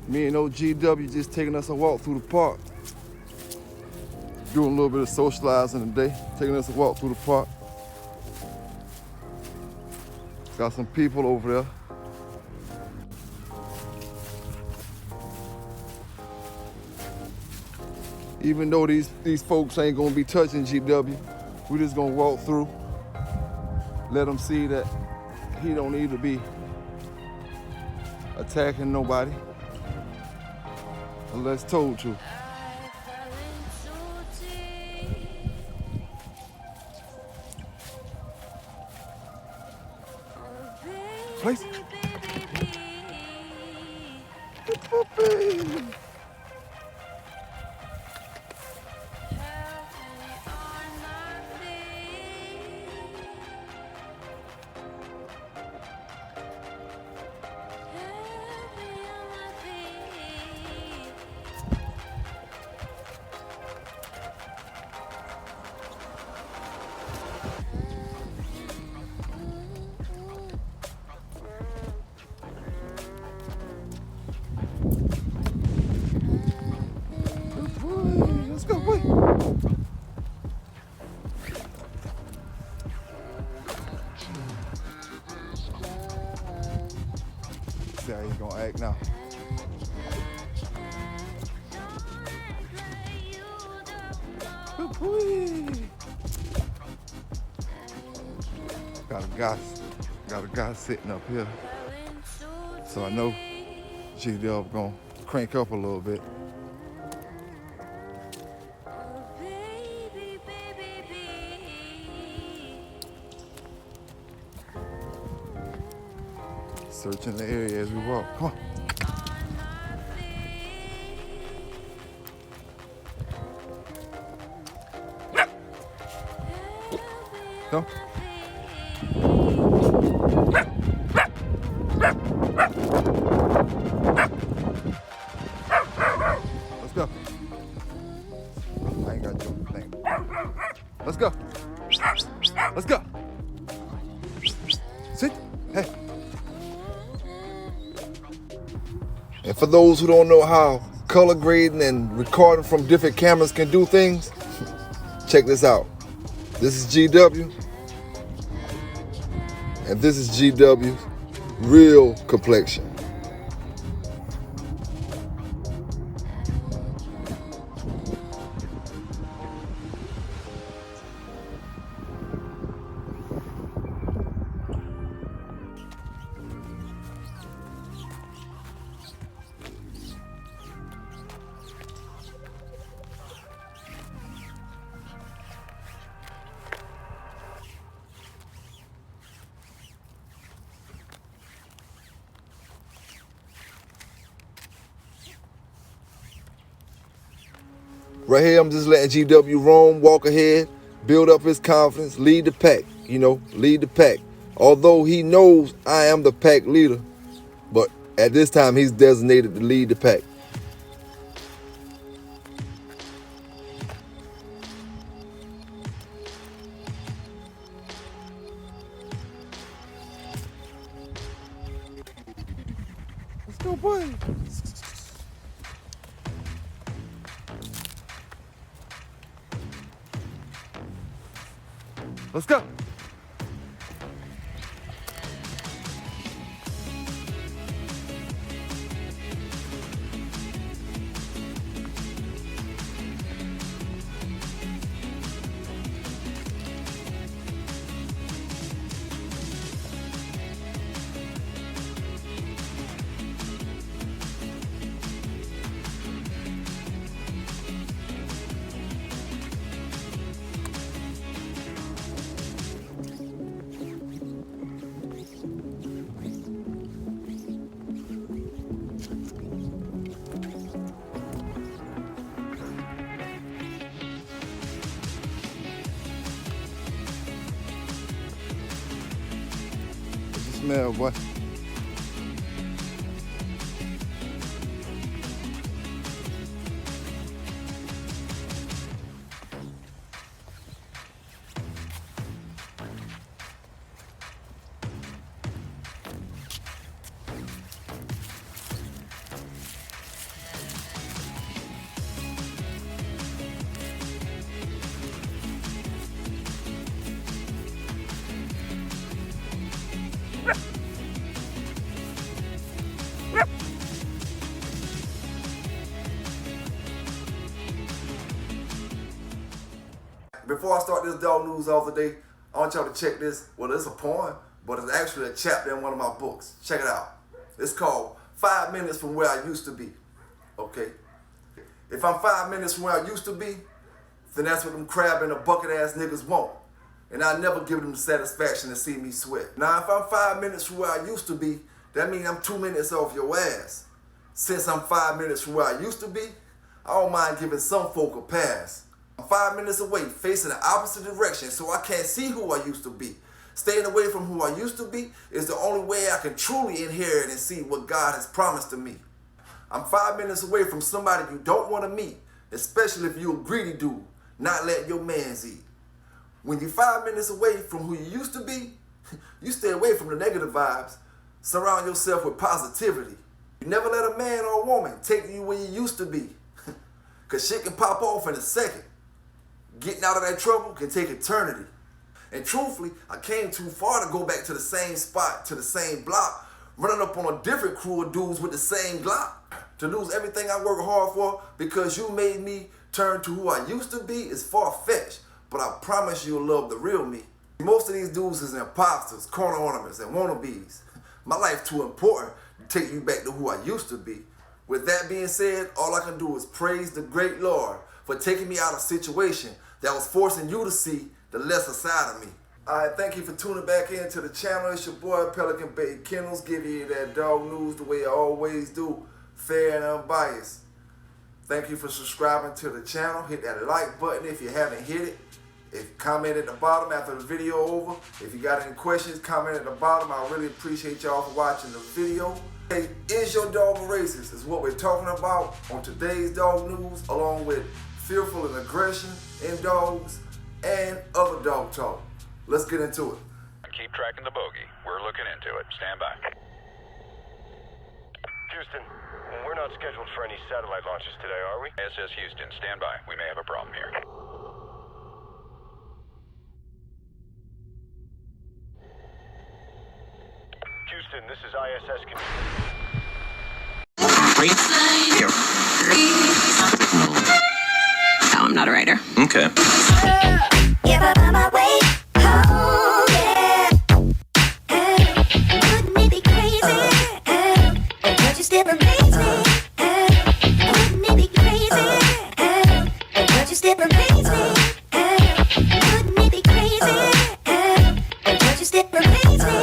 Me and OGW just taking us a walk through the park. Doing a little bit of socializing today. Taking us a walk through the park. Got some people over there. Even though these folks ain't gonna be touching GW, we just gonna walk through, let them see that he don't need to be attacking nobody unless told to. Place. Puppy. Let's go, boy. See how he's gonna act now. Good boy. Got a guy sitting up here. So I know GW gonna crank up a little bit. Searching the area as we walk. Come on. Come. Let's go. I ain't got your thing. Let's go. Let's go. Sit. Hey. And for those who don't know how color grading and recording from different cameras can do things, check this out. This is GW, and this is GW's real complexion. Right here, I'm just letting GW roam, walk ahead, build up his confidence, lead the pack, lead the pack. Although he knows I am the pack leader, but at this time, he's designated to lead the pack. Let's go, boy. Let's go. Smell, boy. before I start this dog news of the day, I want y'all to check this. Well, it's a poem, but it's actually a chapter in one of my books. Check it out. It's called 5 Minutes from Where I Used to Be. Okay? If I'm 5 minutes from where I used to be, then that's what them crab and the bucket ass niggas want. And I never give them the satisfaction to see me sweat. Now, if I'm 5 minutes from where I used to be, that means I'm 2 minutes off your ass. Since I'm 5 minutes from where I used to be, I don't mind giving some folk a pass. I'm 5 minutes away, facing the opposite direction, so I can't see who I used to be. Staying away from who I used to be is the only way I can truly inherit and see what God has promised to me. I'm 5 minutes away from somebody you don't want to meet, especially if you're a greedy dude, not letting your mans eat. When you're 5 minutes away from who you used to be, you stay away from the negative vibes. Surround yourself with positivity. You never let a man or a woman take you where you used to be, because shit can pop off in a second. Getting out of that trouble can take eternity. And truthfully, I came too far to go back to the same spot, to the same block, running up on a different crew of dudes with the same Glock. To lose everything I work hard for because you made me turn to who I used to be is far-fetched, but I promise you'll love the real me. Most of these dudes is imposters, corner ornaments, and wannabes. My life too important to take you back to who I used to be. With that being said, all I can do is praise the great Lord for taking me out of a situation that was forcing you to see the lesser side of me. Alright, thank you for tuning back into the channel. It's your boy Pelican Bay Kennels, giving you that dog news the way I always do, fair and unbiased. Thank you for subscribing to the channel. Hit that like button if you haven't hit it. Comment at the bottom after the video over. If you got any questions, comment at the bottom. I really appreciate y'all for watching the video. Hey, is your dog a racist? Is what we're talking about on today's dog news, along with fearful and aggression in dogs and other dog talk. Let's get into it. Keep tracking the bogey. We're looking into it. Stand by. Houston, we're not scheduled for any satellite launches today, are we? SS Houston, stand by. We may have a problem here. Houston, this is ISS. No, I'm not a writer. Okay. If I find my way home, yeah. Wouldn't it be crazy? But you still amaze me. Wouldn't it be crazy? But you still amaze me. Wouldn't it be crazy? But you still amaze me.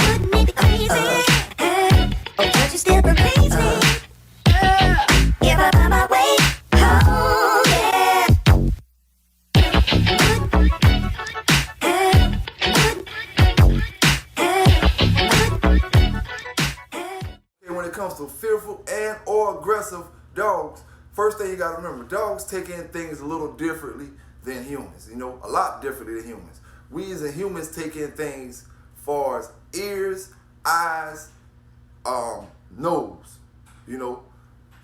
Wouldn't it be crazy? But you still amaze me. If I find my way home, yeah. When it comes to fearful and or aggressive dogs, first thing you gotta remember, dogs take in things a little differently than humans, a lot differently than humans. We as humans take in things far as ears, eyes, nose,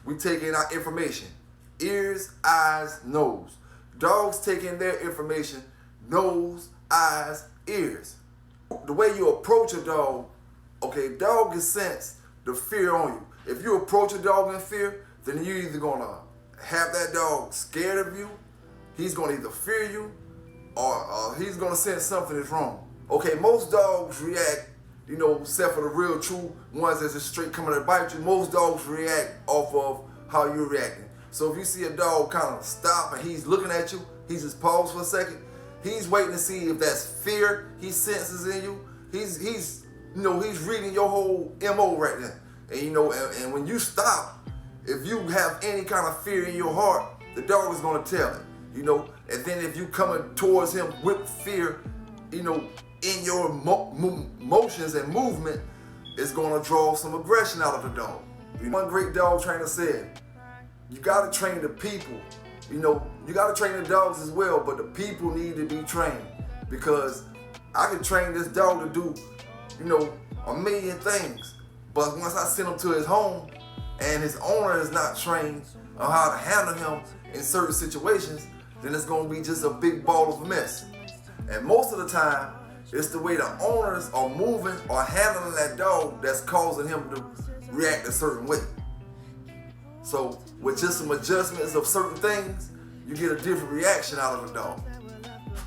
we take in our information, ears, eyes, nose. Dogs take in their information, nose, eyes, ears. The way you approach a dog, okay, dog can sense the fear on you. If you approach a dog in fear, then you're either gonna have that dog scared of you, he's gonna either fear you, or he's gonna sense something is wrong. Okay, most dogs react, except for the real true ones that's just straight coming to bite you, most dogs react off of how you're reacting. So if you see a dog kind of stop and he's looking at you, he's just paused for a second, he's waiting to see if that's fear he senses in you. He's reading your whole MO right there. And and when you stop, if you have any kind of fear in your heart, the dog is gonna tell it. And then if you coming towards him with fear, in your motions and movement, it's gonna draw some aggression out of the dog. One great dog trainer said, you gotta train the people. You gotta train the dogs as well, but the people need to be trained. Because I can train this dog to do, a million things. But once I send him to his home and his owner is not trained on how to handle him in certain situations, then it's gonna be just a big ball of mess. And most of the time, it's the way the owners are moving or handling that dog that's causing him to react a certain way. So with just some adjustments of certain things, you get a different reaction out of a dog.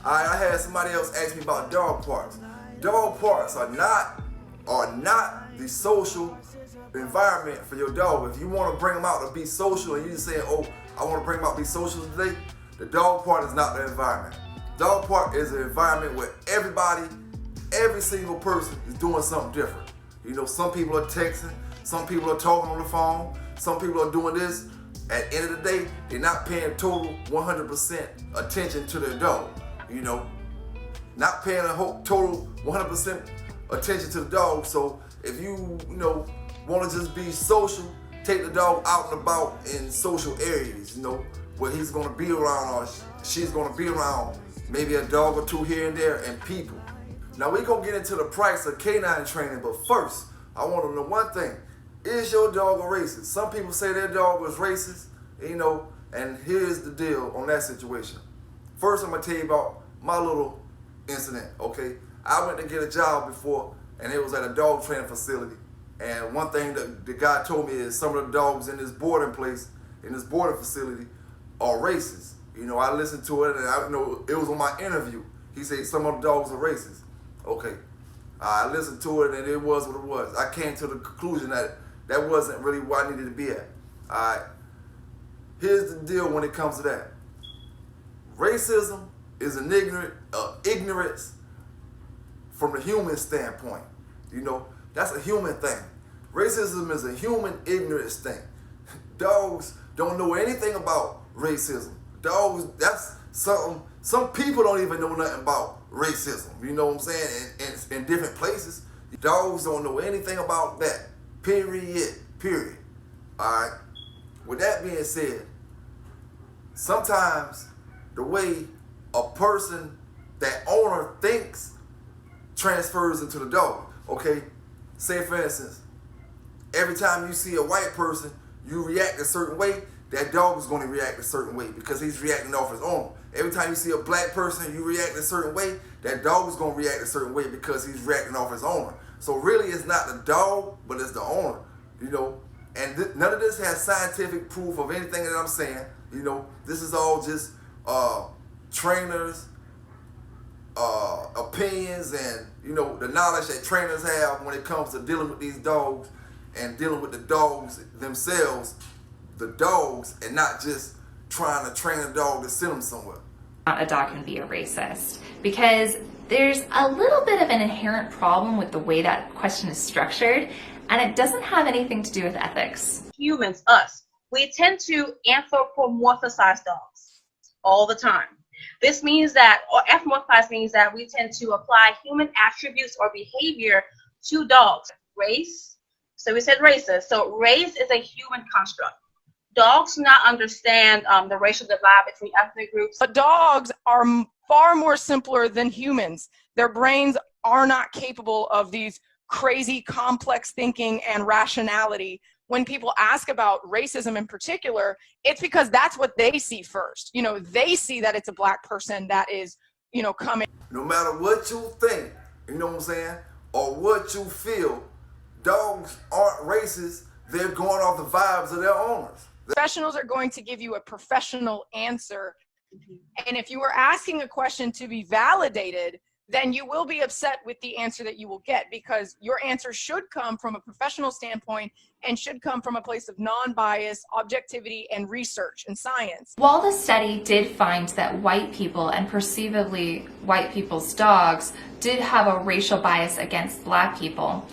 I had somebody else ask me about dog parks. Dog parks are not the social environment for your dog. If you want to bring them out to be social and you just saying, oh, I want to bring them out to be social today, the dog park is not the environment. Dog park is an environment where every single person is doing something different. You know, some people are texting, some people are talking on the phone, some people are doing this. At the end of the day, they're not paying total 100% attention to their dog. You know, not paying a total 100% attention to the dog. So if you want to just be social, take the dog out and about in social areas, where he's going to be around or she's going to be around maybe a dog or two here and there and people. Now we're going to get into the price of canine training, but first, I want to know one thing. Is your dog a racist? Some people say their dog was racist, and here's the deal on that situation. First, I'm going to tell you about my little incident, okay? I went to get a job before, and it was at a dog training facility. And one thing that the guy told me is some of the dogs in this boarding facility, are racist. I listened to it, and I know it was on my interview. He said some of the dogs are racist. Okay. I listened to it, and it was what it was. I came to the conclusion that wasn't really where I needed to be at. All right. Here's the deal when it comes to that. Racism is an ignorance from the human standpoint. That's a human thing. Racism is a human ignorance thing. Dogs don't know anything about racism. Dogs, that's something, some people don't even know nothing about racism. You know what I'm saying? In different places. Dogs don't know anything about that. Period. All right. With that being said, sometimes the way a person, that owner thinks, transfers into the dog. Okay? Say for instance, every time you see a white person, you react a certain way, that dog is going to react a certain way because he's reacting off his own. Every time you see a black person, you react a certain way, that dog is going to react a certain way because he's reacting off his owner. So really it's not the dog, but it's the owner, And none of this has scientific proof of anything that I'm saying. This is all just trainers, opinions, and the knowledge that trainers have when it comes to dealing with these dogs and dealing with the dogs themselves, the dogs, and not just trying to train a dog to send them somewhere. A dog can be a racist because there's a little bit of an inherent problem with the way that question is structured, and it doesn't have anything to do with ethics. Humans, us, we tend to anthropomorphize dogs all the time. This means that, or anthropomorphize means that we tend to apply human attributes or behavior to dogs. Race, so we said racist. So race is a human construct. Dogs do not understand the racial divide between ethnic groups. But dogs are far more simpler than humans. Their brains are not capable of these crazy complex thinking and rationality. When people ask about racism in particular, it's because that's what they see first. They see that it's a black person that is, coming. No matter what you think, or what you feel, dogs aren't racist. They're going off the vibes of their owners. Professionals are going to give you a professional answer. And if you are asking a question to be validated, then you will be upset with the answer that you will get, because your answer should come from a professional standpoint and should come from a place of non-bias, objectivity, and research and science. While the study did find that white people and perceivably white people's dogs did have a racial bias against black people,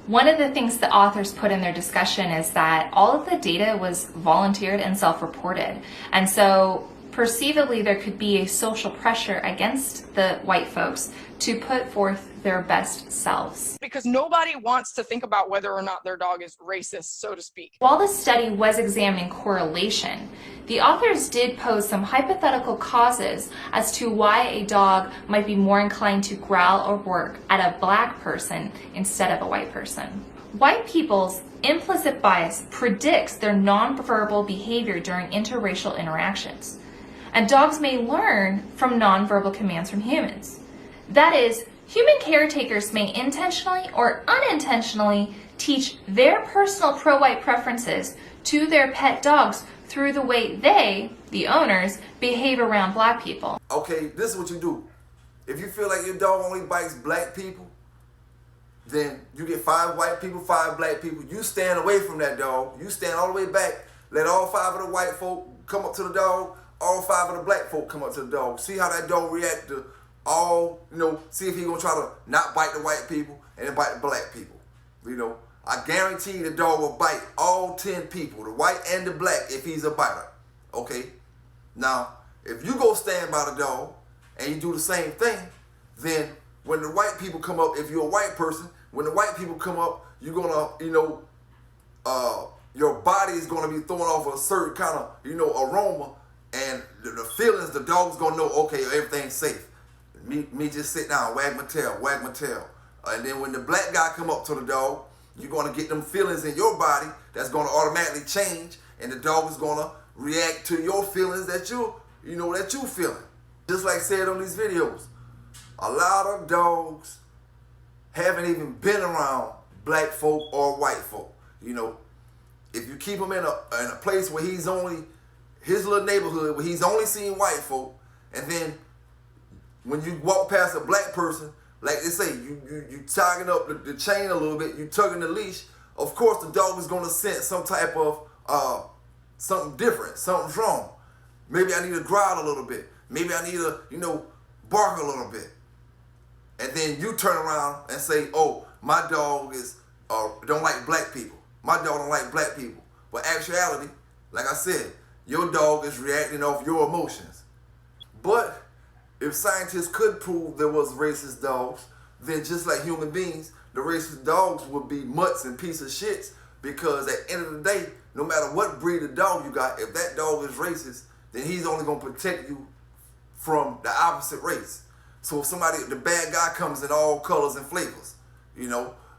one of the things the authors put in their discussion is that all of the data was volunteered and self-reported. And so perceivably there could be a social pressure against the white folks to put forth their best selves. Because nobody wants to think about whether or not their dog is racist, so to speak. While the study was examining correlation, the authors did pose some hypothetical causes as to why a dog might be more inclined to growl or bark at a black person instead of a white person. White people's implicit bias predicts their nonverbal behavior during interracial interactions. And dogs may learn from nonverbal commands from humans. That is, human caretakers may intentionally or unintentionally teach their personal pro-white preferences to their pet dogs through the way they, the owners, behave around black people. Okay, this is what you do. If you feel like your dog only bites black people, then you get 5 white people, 5 black people. You stand away from that dog. You stand all the way back. Let all 5 of the white folk come up to the dog. All 5 of the black folk come up to the dog. See how that dog react to all, see if he gonna try to not bite the white people and then bite the black people. I guarantee the dog will bite all 10 people, the white and the black, if he's a biter. Okay? Now, if you go stand by the dog and you do the same thing, then when the white people come up, if you're a white person, when the white people come up, you're gonna, your body is gonna be throwing off a certain kind of, aroma, and the feelings, the dog's gonna know, okay, everything's safe. Me just sit down, wag my tail, wag my tail. And then when the black guy come up to the dog, you're gonna get them feelings in your body that's gonna automatically change, and the dog is gonna react to your feelings that you feeling. Just like said on these videos, a lot of dogs haven't even been around black folk or white folk. If you keep him in a place where he's only, his little neighborhood where he's only seen white folk, and then when you walk past a black person, like they say, you tugging up the chain a little bit, you tugging the leash, of course the dog is gonna sense some type of something different, something's wrong. Maybe I need to growl a little bit. Maybe I need to, bark a little bit. And then you turn around and say, oh, my dog don't like black people. My dog don't like black people. But actuality, like I said, your dog is reacting off your emotions. But if scientists could prove there was racist dogs, then just like human beings, the racist dogs would be mutts and pieces of shits, because at the end of the day, no matter what breed of dog you got, if that dog is racist, then he's only going to protect you from the opposite race. So if the bad guy comes in all colors and flavors,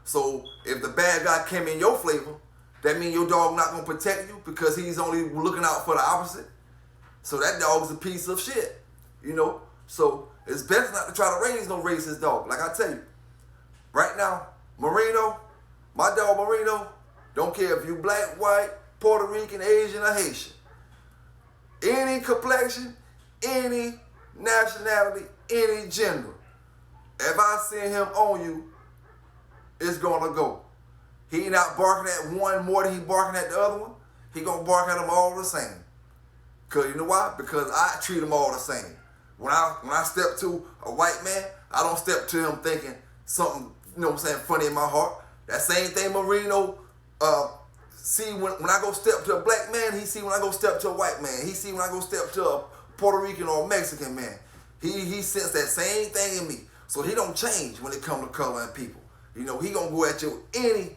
So if the bad guy came in your flavor, that means your dog not going to protect you because he's only looking out for the opposite. So that dog's a piece of shit, So it's best not to try to raise no racist dog. Like I tell you, right now, Marino, my dog Marino, don't care if you black, white, Puerto Rican, Asian, or Haitian. Any complexion, any nationality, any gender. If I see him on you, it's gonna go. He not barking at one more than he barking at the other one. He gonna bark at them all the same. Cause you know why? Because I treat them all the same. When I step to a white man, I don't step to him thinking something, funny in my heart. That same thing Marino see when I go step to a black man, he see when I go step to a white man. He see when I go step to a Puerto Rican or a Mexican man. He sense that same thing in me. So he don't change when it comes to color and people. He gonna go at you any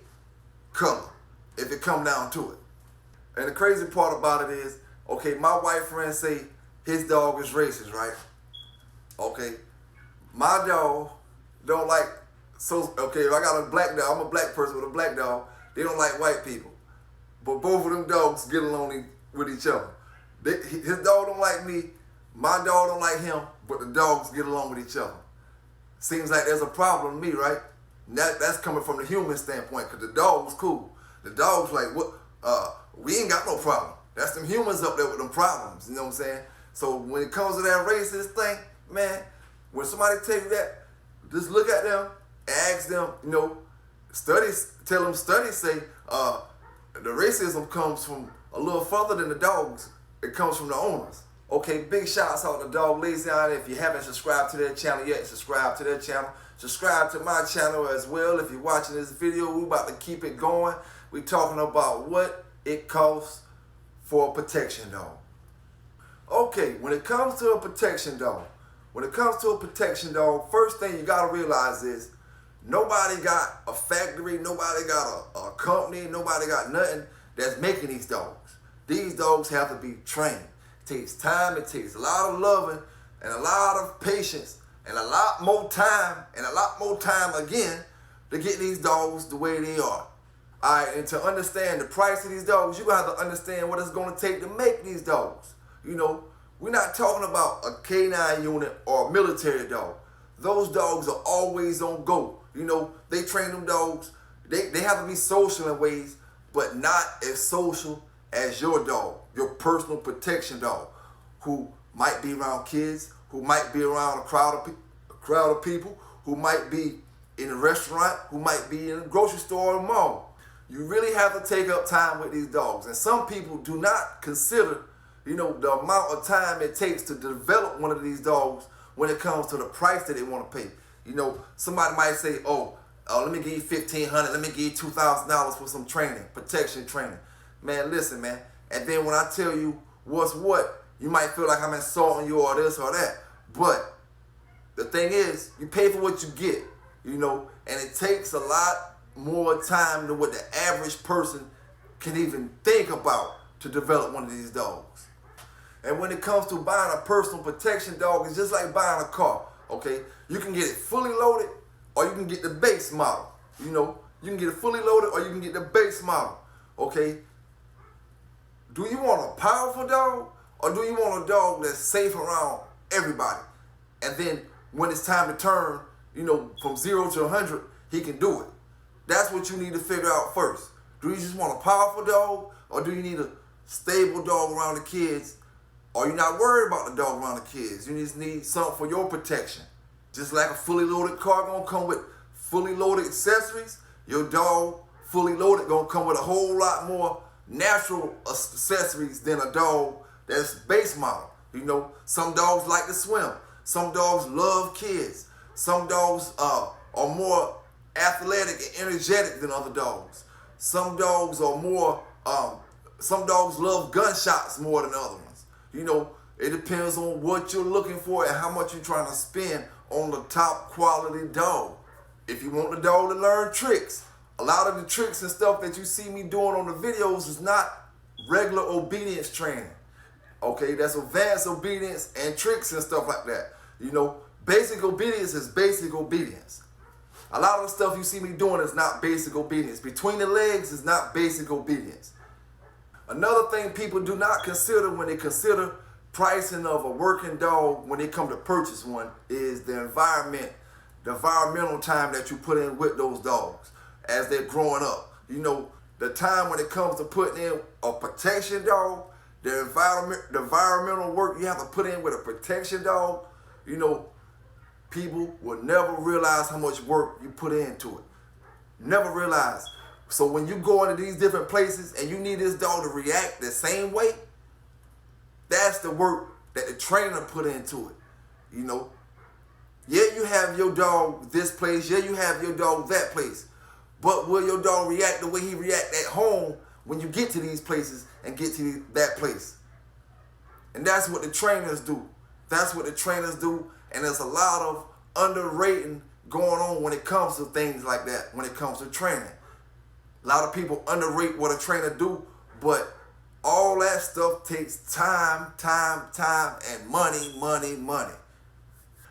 color if it come down to it. And the crazy part about it is, okay, my white friend say his dog is racist, right? Okay, my dog don't like, if I got a black dog, I'm a black person with a black dog, they don't like white people. But both of them dogs get along with each other. His dog don't like me, my dog don't like him, but the dogs get along with each other. Seems like there's a problem with me, right? That's coming from the human standpoint, because the dog was cool. The dog's like, what? We ain't got no problem. That's them humans up there with them problems, you know what I'm saying? So when it comes to that racist thing, man, when somebody tell you that, just look at them and ask them, studies say the racism comes from a little further than the dogs. It comes from the owners. Okay, big shouts out to Dog Lazy on. If you haven't subscribed to their channel yet, subscribe to their channel. Subscribe to my channel as well. If you're watching this video, we're about to keep it going. We're talking about what it costs for a protection dog. Okay, when it comes to a protection dog, first thing you gotta realize is nobody got a factory, nobody got a company, nobody got nothing that's making these dogs. These dogs have to be trained. It takes time, it takes a lot of loving and a lot of patience and a lot more time again to get these dogs the way they are. All right, and to understand the price of these dogs, you're going to have to understand what it's going to take to make these dogs. We're not talking about a canine unit or a military dog. Those dogs are always on go. They train them dogs They have to be social in ways, but not as social as your dog, your personal protection dog, who might be around kids, who might be around a crowd of people, who might be in a restaurant, who might be in a grocery store or a mall. You really have to take up time with these dogs. And some people do not consider, the amount of time it takes to develop one of these dogs when it comes to the price that they want to pay. Somebody might say, let me give you $1,500, let me give you $2,000 for some training, protection training. Man, listen, man. And then when I tell you what's what, you might feel like I'm insulting you or this or that. But the thing is, you pay for what you get, and it takes a lot more time than what the average person can even think about to develop one of these dogs. And when it comes to buying a personal protection dog, it's just like buying a car, okay? You can get it fully loaded or you can get the base model, You can get it fully loaded or you can get the base model, okay? Do you want a powerful dog or do you want a dog that's safe around everybody? And then when it's time to turn, from 0 to 100, he can do it. That's what you need to figure out first. Do you just want a powerful dog or do you need a stable dog around the kids? Or you're not worried about the dog around the kids. You just need something for your protection. Just like a fully loaded car gonna come with fully loaded accessories, your dog fully loaded gonna come with a whole lot more natural accessories than a dog that's base model. Some dogs like to swim. Some dogs love kids. Some dogs are more athletic and energetic than other dogs. Some dogs are more, some dogs love gunshots more than other ones. It depends on what you're looking for and how much you're trying to spend on the top quality dog. If you want the dog to learn tricks, a lot of the tricks and stuff that you see me doing on the videos is not regular obedience training. Okay, that's advanced obedience and tricks and stuff like that. Basic obedience is basic obedience. A lot of the stuff you see me doing is not basic obedience. Between the legs is not basic obedience. Another thing people do not consider when they consider pricing of a working dog when they come to purchase one is the environmental time that you put in with those dogs as they're growing up. The time when it comes to putting in a protection dog, the environmental work you have to put in with a protection dog, people will never realize how much work you put into it. Never realize. So when you go into these different places and you need this dog to react the same way, that's the work that the trainer put into it. Yeah, you have your dog this place. Yeah, you have your dog that place. But will your dog react the way he react at home when you get to these places and get to that place? And that's what the trainers do. That's what the trainers do. And there's a lot of underrating going on when it comes to things like that, when it comes to training. A lot of people underrate what a trainer do, but all that stuff takes time, and money.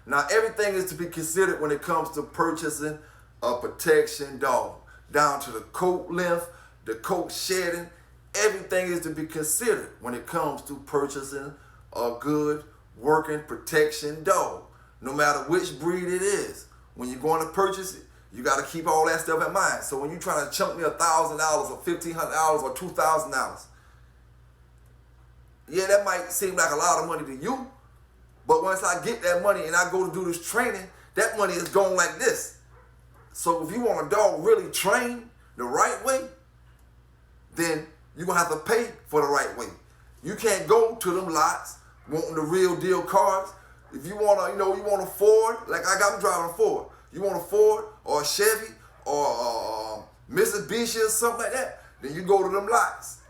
Now, everything is to be considered when it comes to purchasing a protection dog. Down to the coat length, the coat shedding, everything is to be considered when it comes to purchasing a good working protection dog. No matter which breed it is. When you're going to purchase it, you got to keep all that stuff in mind. So when you're trying to chunk me $1,000 or $1,500 or $2,000, yeah, that might seem like a lot of money to you. But once I get that money and I go to do this training, that money is going like this. So if you want a dog really trained the right way, then you're going to have to pay for the right way. You can't go to them lots wanting the real deal cars. If you want to, you want a Ford, like I'm driving a Ford. You want a Ford or a Chevy or a Mitsubishi or something like that, then you go to them lots.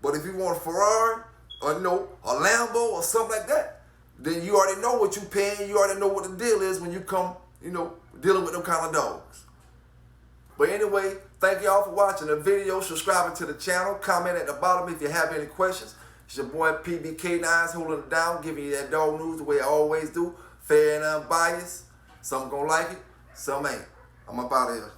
But if you want a Ferrari or a Lambo or something like that, then you already know what you're paying. You already know what the deal is when you come, dealing with them kind of dogs. But anyway, thank y'all for watching the video, subscribing to the channel, comment at the bottom if you have any questions. It's your boy PBK9's holding it down, giving you that dog news the way I always do. Fair and unbiased. Some gonna like it, some ain't. I'm up out of here.